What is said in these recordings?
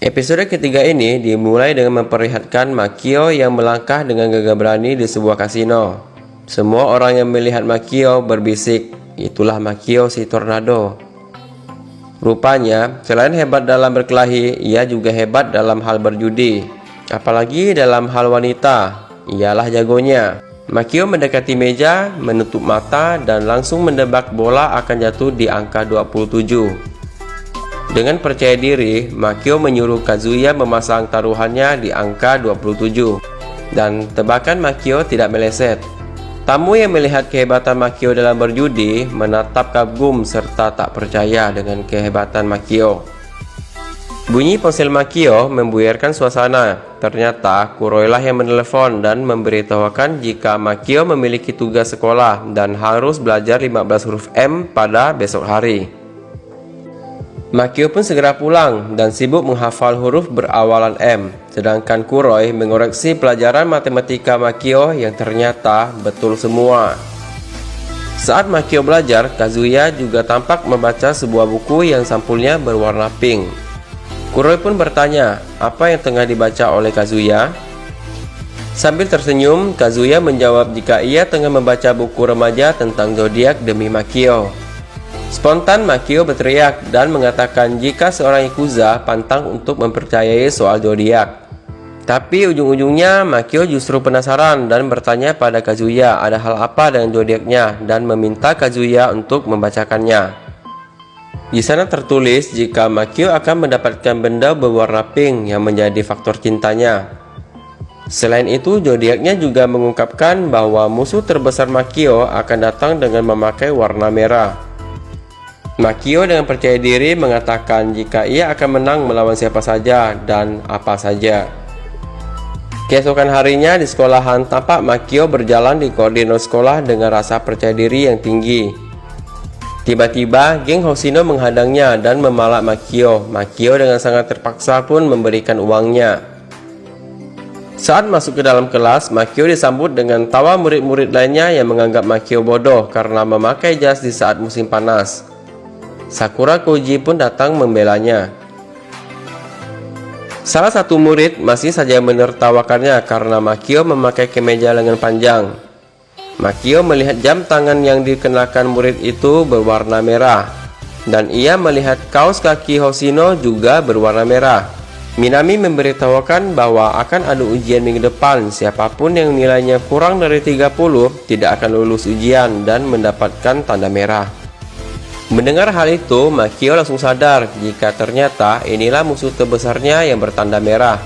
Episode ketiga ini dimulai dengan memperlihatkan Makio yang melangkah dengan gagah berani di sebuah kasino. Semua orang yang melihat Makio berbisik, "Itulah Makio si tornado." Rupanya, selain hebat dalam berkelahi, ia juga hebat dalam hal berjudi. Apalagi dalam hal wanita, ialah jagonya. Makio mendekati meja, menutup mata, dan langsung mendebak bola akan jatuh di angka 27. Dengan percaya diri, Makio menyuruh Kazuya memasang taruhannya di angka 27. Dan tebakan Makio tidak meleset. Tamu yang melihat kehebatan Makio dalam berjudi menatap kagum serta tak percaya dengan kehebatan Makio. Bunyi ponsel Makio membuyarkan suasana. Ternyata Kuroi lah yang menelepon dan memberitahukan jika Makio memiliki tugas sekolah dan harus belajar 15 huruf M pada besok hari. Makio pun segera pulang dan sibuk menghafal huruf berawalan M, sedangkan Kuroi mengoreksi pelajaran matematika Makio yang ternyata betul semua. Saat Makio belajar, Kazuya juga tampak membaca sebuah buku yang sampulnya berwarna pink. Kuroi pun bertanya, apa yang tengah dibaca oleh Kazuya? Sambil tersenyum, Kazuya menjawab jika ia tengah membaca buku remaja tentang zodiak demi Makio. Spontan Makio berteriak dan mengatakan jika seorang Yakuza pantang untuk mempercayai soal zodiak. Tapi ujung-ujungnya Makio justru penasaran dan bertanya pada Kazuya ada hal apa dengan zodiaknya dan meminta Kazuya untuk membacakannya. Di sana tertulis jika Makio akan mendapatkan benda berwarna pink yang menjadi faktor cintanya. Selain itu, zodiaknya juga mengungkapkan bahwa musuh terbesar Makio akan datang dengan memakai warna merah. Makio dengan percaya diri mengatakan jika ia akan menang melawan siapa saja dan apa saja. Keesokan harinya di sekolahan, tampak Makio berjalan di koridor sekolah dengan rasa percaya diri yang tinggi. Tiba-tiba, geng Hoshino menghadangnya dan memalak Makio. Makio dengan sangat terpaksa pun memberikan uangnya. Saat masuk ke dalam kelas, Makio disambut dengan tawa murid-murid lainnya yang menganggap Makio bodoh karena memakai jas di saat musim panas. Sakura Koji pun datang membelanya. Salah satu murid masih saja menertawakannya karena Makio memakai kemeja lengan panjang. Makio melihat jam tangan yang dikenakan murid itu berwarna merah, dan ia melihat kaos kaki Hoshino juga berwarna merah. Minami memberitahukan bahwa akan ada ujian minggu depan. Siapapun yang nilainya kurang dari 30 tidak akan lulus ujian dan mendapatkan tanda merah. Mendengar hal itu, Makio langsung sadar jika ternyata inilah musuh terbesarnya yang bertanda merah.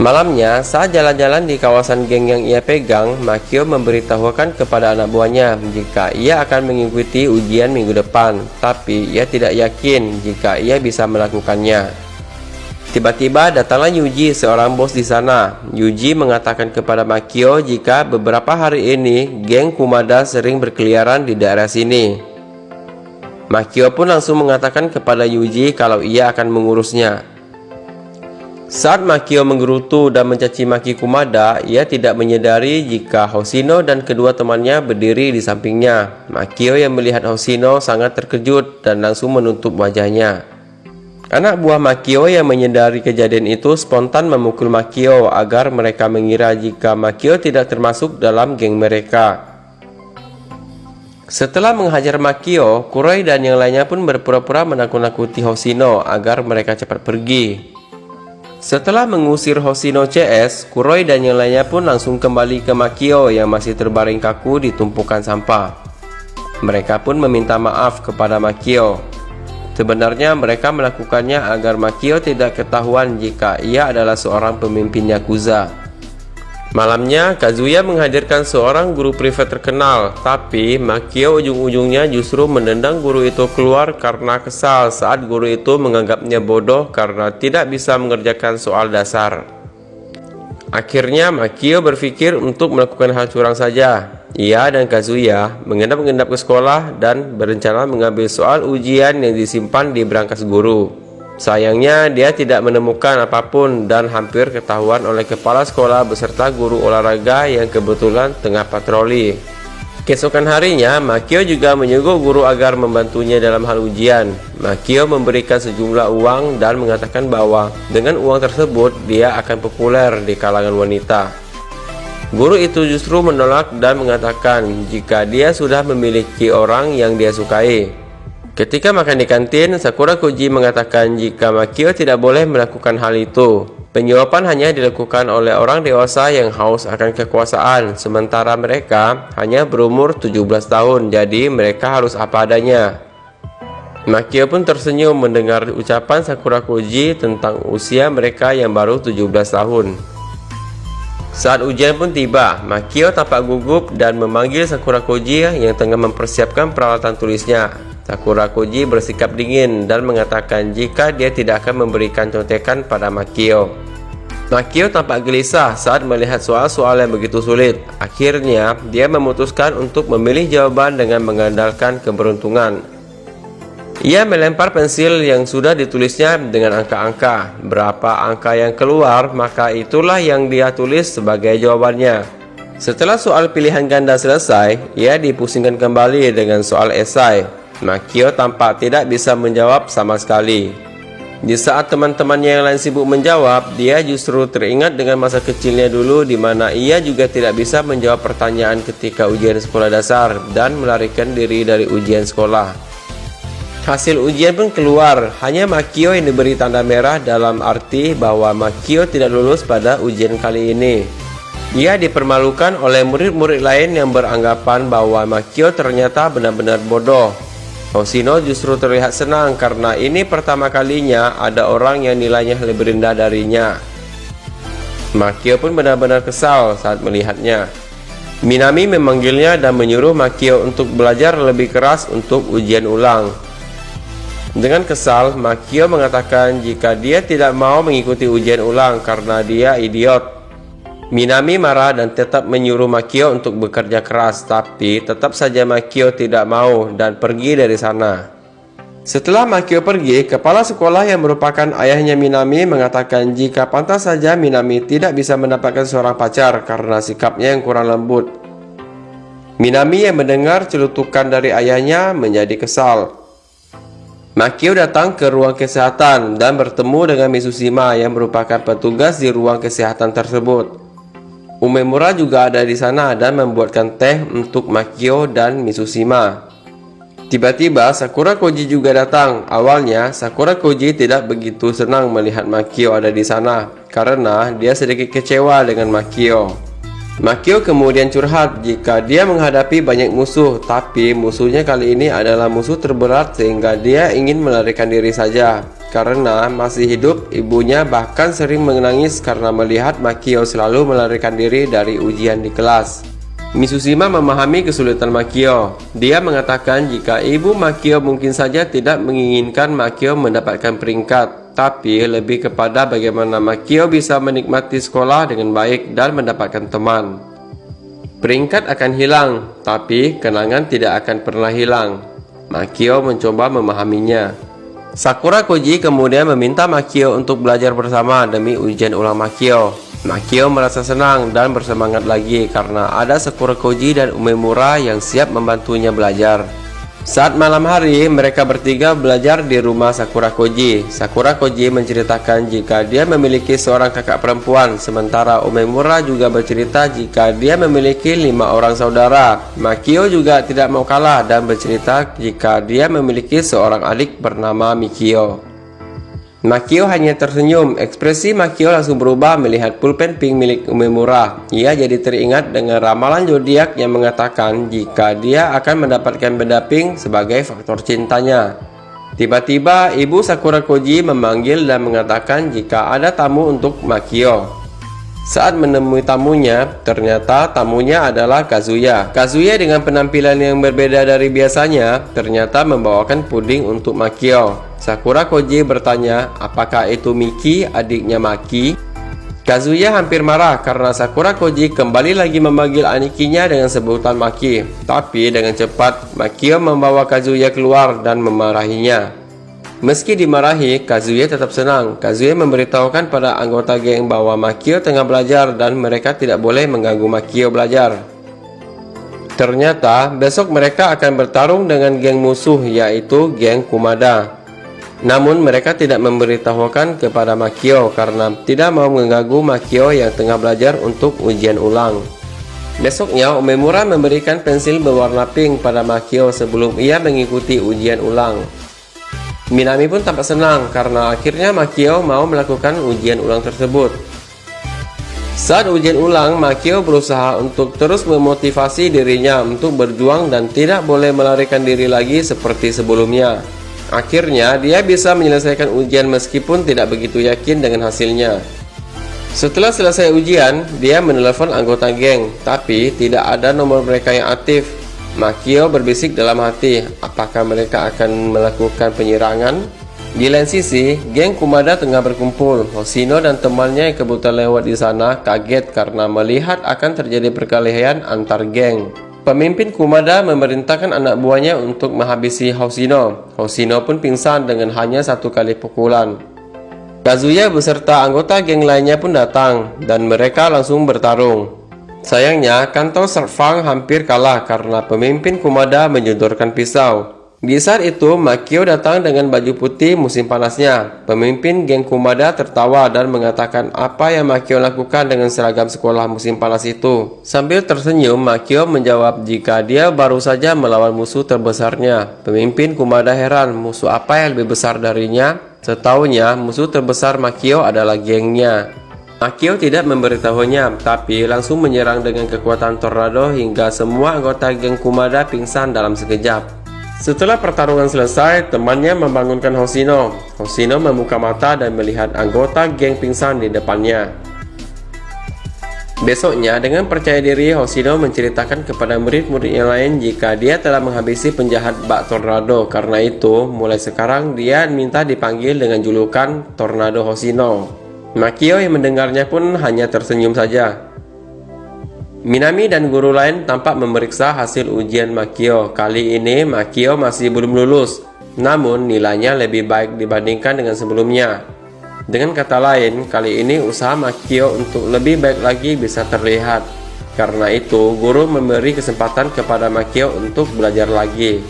Malamnya, saat jalan-jalan di kawasan geng yang ia pegang, Makio memberitahukan kepada anak buahnya jika ia akan mengikuti ujian minggu depan, tapi ia tidak yakin jika ia bisa melakukannya. Tiba-tiba datanglah Yuji, seorang bos di sana. Yuji mengatakan kepada Makio jika beberapa hari ini geng Kumada sering berkeliaran di daerah sini. Makio pun langsung mengatakan kepada Yuji kalau ia akan mengurusnya. Saat Makio menggerutu dan mencaci maki Kumada, ia tidak menyadari jika Hoshino dan kedua temannya berdiri di sampingnya. Makio yang melihat Hoshino sangat terkejut dan langsung menutup wajahnya. Anak buah Makio yang menyadari kejadian itu spontan memukul Makio agar mereka mengira jika Makio tidak termasuk dalam geng mereka. Setelah menghajar Makio, Kuroi dan yang lainnya pun berpura-pura menakut-nakuti Hoshino agar mereka cepat pergi. Setelah mengusir Hoshino CS, Kuroi dan yang lainnya pun langsung kembali ke Makio yang masih terbaring kaku di tumpukan sampah. Mereka pun meminta maaf kepada Makio. Sebenarnya mereka melakukannya agar Makio tidak ketahuan jika ia adalah seorang pemimpin Yakuza. Malamnya, Kazuya menghadirkan seorang guru privat terkenal, tapi Makio ujung-ujungnya justru menendang guru itu keluar karena kesal saat guru itu menganggapnya bodoh karena tidak bisa mengerjakan soal dasar. Akhirnya Makio berpikir untuk melakukan hal curang saja. Ia dan Kazuya mengendap-endap ke sekolah dan berencana mengambil soal ujian yang disimpan di brankas guru. Sayangnya dia tidak menemukan apapun dan hampir ketahuan oleh kepala sekolah beserta guru olahraga yang kebetulan tengah patroli. Keesokan harinya, Makio juga menyuruh guru agar membantunya dalam hal ujian. Makio memberikan sejumlah uang dan mengatakan bahwa dengan uang tersebut dia akan populer di kalangan wanita. Guru itu justru menolak dan mengatakan jika dia sudah memiliki orang yang dia sukai. Ketika makan di kantin, Sakura Koji mengatakan jika Makio tidak boleh melakukan hal itu. Penyuapan hanya dilakukan oleh orang dewasa yang haus akan kekuasaan, sementara mereka hanya berumur 17 tahun, jadi mereka harus apa adanya. Makio pun tersenyum mendengar ucapan Sakura Koji tentang usia mereka yang baru 17 tahun. Saat ujian pun tiba, Makio tampak gugup dan memanggil Sakura Koji yang tengah mempersiapkan peralatan tulisnya. Sakura Koji bersikap dingin dan mengatakan jika dia tidak akan memberikan contekan pada Makio. Makio tampak gelisah saat melihat soal-soal yang begitu sulit. Akhirnya, dia memutuskan untuk memilih jawaban dengan mengandalkan keberuntungan. Ia melempar pensil yang sudah ditulisnya dengan angka-angka. Berapa angka yang keluar, maka itulah yang dia tulis sebagai jawabannya. Setelah soal pilihan ganda selesai, ia dipusingkan kembali dengan soal esai. Makio tampak tidak bisa menjawab sama sekali. Di saat teman-temannya yang lain sibuk menjawab, dia justru teringat dengan masa kecilnya dulu di mana ia juga tidak bisa menjawab pertanyaan ketika ujian sekolah dasar dan melarikan diri dari ujian sekolah. Hasil ujian pun keluar, hanya Makio yang diberi tanda merah dalam arti bahwa Makio tidak lulus pada ujian kali ini. Ia dipermalukan oleh murid-murid lain yang beranggapan bahwa Makio ternyata benar-benar bodoh. Hoshino justru terlihat senang karena ini pertama kalinya ada orang yang nilainya lebih rendah darinya. Makio pun benar-benar kesal saat melihatnya. Minami memanggilnya dan menyuruh Makio untuk belajar lebih keras untuk ujian ulang. Dengan kesal, Makio mengatakan jika dia tidak mau mengikuti ujian ulang karena dia idiot. Minami marah dan tetap menyuruh Makio untuk bekerja keras, tapi tetap saja Makio tidak mau dan pergi dari sana. Setelah Makio pergi, kepala sekolah yang merupakan ayahnya Minami mengatakan jika pantas saja Minami tidak bisa mendapatkan seorang pacar karena sikapnya yang kurang lembut. Minami yang mendengar celutukan dari ayahnya menjadi kesal. Makio datang ke ruang kesehatan dan bertemu dengan Mizushima yang merupakan petugas di ruang kesehatan tersebut. Umemura juga ada di sana dan membuatkan teh untuk Makio dan Mizushima. Tiba-tiba Sakura Koji juga datang. Awalnya Sakura Koji tidak begitu senang melihat Makio ada di sana karena dia sedikit kecewa dengan Makio. Makio kemudian curhat jika dia menghadapi banyak musuh, tapi musuhnya kali ini adalah musuh terberat sehingga dia ingin melarikan diri saja. Karena masih hidup, ibunya bahkan sering menangis karena melihat Makio selalu melarikan diri dari ujian di kelas. Mizushima memahami kesulitan Makio. Dia mengatakan jika ibu Makio mungkin saja tidak menginginkan Makio mendapatkan peringkat, tapi lebih kepada bagaimana Makio bisa menikmati sekolah dengan baik dan mendapatkan teman. Peringkat akan hilang, tapi kenangan tidak akan pernah hilang. Makio mencoba memahaminya. Sakura Koji kemudian meminta Makio untuk belajar bersama demi ujian ulang Makio. Makio merasa senang dan bersemangat lagi karena ada Sakura Koji dan Umemura yang siap membantunya belajar. Saat malam hari, mereka bertiga belajar di rumah Sakura Koji. Sakura Koji menceritakan jika dia memiliki seorang kakak perempuan, sementara Umemura juga bercerita jika dia memiliki 5 orang saudara. Makio juga tidak mau kalah dan bercerita jika dia memiliki seorang adik bernama Mikio. Makio hanya tersenyum. Ekspresi Makio langsung berubah melihat pulpen pink milik Umemura. Ia jadi teringat dengan ramalan zodiak yang mengatakan jika dia akan mendapatkan benda pink sebagai faktor cintanya. Tiba-tiba ibu Sakura Koji memanggil dan mengatakan jika ada tamu untuk Makio. Saat menemui tamunya, ternyata tamunya adalah Kazuya. Kazuya dengan penampilan yang berbeda dari biasanya, ternyata membawakan puding untuk Makio. Sakura Koji bertanya, apakah itu Miki, adiknya Maki? Kazuya hampir marah karena Sakura Koji kembali lagi memanggil anikinya dengan sebutan Maki. Tapi dengan cepat, Makio membawa Kazuya keluar dan memarahinya. Meski dimarahi, Kazuya tetap senang. Kazuya memberitahukan pada anggota geng bahwa Makio tengah belajar dan mereka tidak boleh mengganggu Makio belajar. Ternyata besok mereka akan bertarung dengan geng musuh, yaitu geng Kumada. Namun mereka tidak memberitahukan kepada Makio karena tidak mau mengganggu Makio yang tengah belajar untuk ujian ulang. Besoknya Umemura memberikan pensil berwarna pink pada Makio sebelum ia mengikuti ujian ulang. Minami pun tampak senang karena akhirnya Makio mau melakukan ujian ulang tersebut. Saat ujian ulang, Makio berusaha untuk terus memotivasi dirinya untuk berjuang dan tidak boleh melarikan diri lagi seperti sebelumnya. Akhirnya, dia bisa menyelesaikan ujian meskipun tidak begitu yakin dengan hasilnya. Setelah selesai ujian, dia menelepon anggota geng, tapi tidak ada nomor mereka yang aktif. Makio berbisik dalam hati, apakah mereka akan melakukan penyerangan? Di lain sisi, geng Kumada tengah berkumpul. Hoshino dan temannya yang kebetulan lewat di sana kaget karena melihat akan terjadi perkelahian antar geng. Pemimpin Kumada memerintahkan anak buahnya untuk menghabisi Hoshino. Hoshino pun pingsan dengan hanya satu kali pukulan. Kazuya beserta anggota geng lainnya pun datang dan mereka langsung bertarung. Sayangnya, Kanto Servang hampir kalah karena pemimpin Kumada menjodorkan pisau. Di saat itu, Makio datang dengan baju putih musim panasnya. Pemimpin geng Kumada tertawa dan mengatakan apa yang Makio lakukan dengan seragam sekolah musim panas itu. Sambil tersenyum, Makio menjawab jika dia baru saja melawan musuh terbesarnya. Pemimpin Kumada heran, musuh apa yang lebih besar darinya? Setahunya, musuh terbesar Makio adalah gengnya. Makio tidak memberitahunya, tapi langsung menyerang dengan kekuatan tornado hingga semua anggota geng Kumada pingsan dalam sekejap. Setelah pertarungan selesai, temannya membangunkan Hoshino. Hoshino membuka mata dan melihat anggota geng pingsan di depannya. Besoknya, dengan percaya diri, Hoshino menceritakan kepada murid-murid yang lain jika dia telah menghabisi penjahat bak tornado. Karena itu, mulai sekarang dia minta dipanggil dengan julukan Tornado Hoshino. Makio yang mendengarnya pun hanya tersenyum saja. Minami dan guru lain tampak memeriksa hasil ujian Makio. Kali ini Makio masih belum lulus, namun nilainya lebih baik dibandingkan dengan sebelumnya. Dengan kata lain, kali ini usaha Makio untuk lebih baik lagi bisa terlihat. Karena itu, guru memberi kesempatan kepada Makio untuk belajar lagi.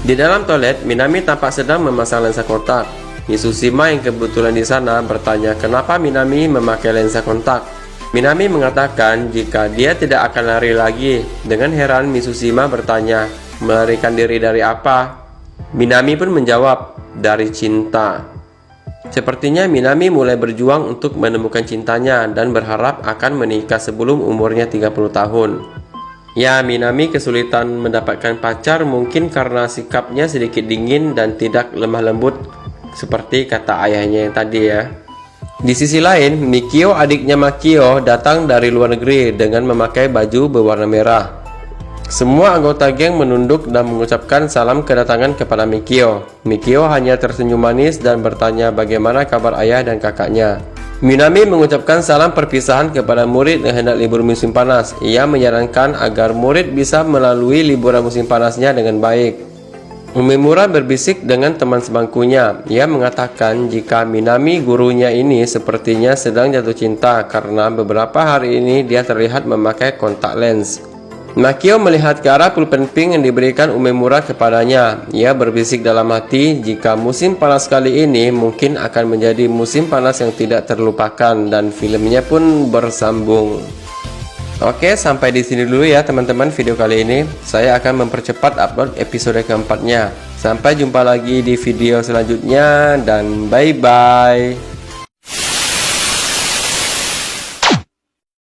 Di dalam toilet, Minami tampak sedang memasang lensa kontak. Mizushima yang kebetulan di sana bertanya kenapa Minami memakai lensa kontak. Minami mengatakan jika dia tidak akan lari lagi. Dengan heran, Mizushima bertanya, melarikan diri dari apa? Minami pun menjawab, dari cinta. Sepertinya Minami mulai berjuang untuk menemukan cintanya dan berharap akan menikah sebelum umurnya 30 tahun. Ya, Minami kesulitan mendapatkan pacar mungkin karena sikapnya sedikit dingin dan tidak lemah lembut seperti kata ayahnya yang tadi ya. Di sisi lain, Mikio adiknya Makio datang dari luar negeri dengan memakai baju berwarna merah. Semua anggota geng menunduk dan mengucapkan salam kedatangan kepada Mikio. Mikio hanya tersenyum manis dan bertanya bagaimana kabar ayah dan kakaknya. Minami mengucapkan salam perpisahan kepada murid yang hendak libur musim panas. Ia menyarankan agar murid bisa melalui liburan musim panasnya dengan baik. Umemura berbisik dengan teman sebangkunya. Ia mengatakan jika Minami gurunya ini sepertinya sedang jatuh cinta karena beberapa hari ini dia terlihat memakai kontak lens. Makio melihat ke arah pulpen pink yang diberikan Umemura kepadanya. Ia berbisik dalam hati jika musim panas kali ini mungkin akan menjadi musim panas yang tidak terlupakan dan filmnya pun bersambung. Oke, sampai di sini dulu ya teman-teman video kali ini. Saya akan mempercepat upload episode keempatnya. Sampai jumpa lagi di video selanjutnya dan bye-bye.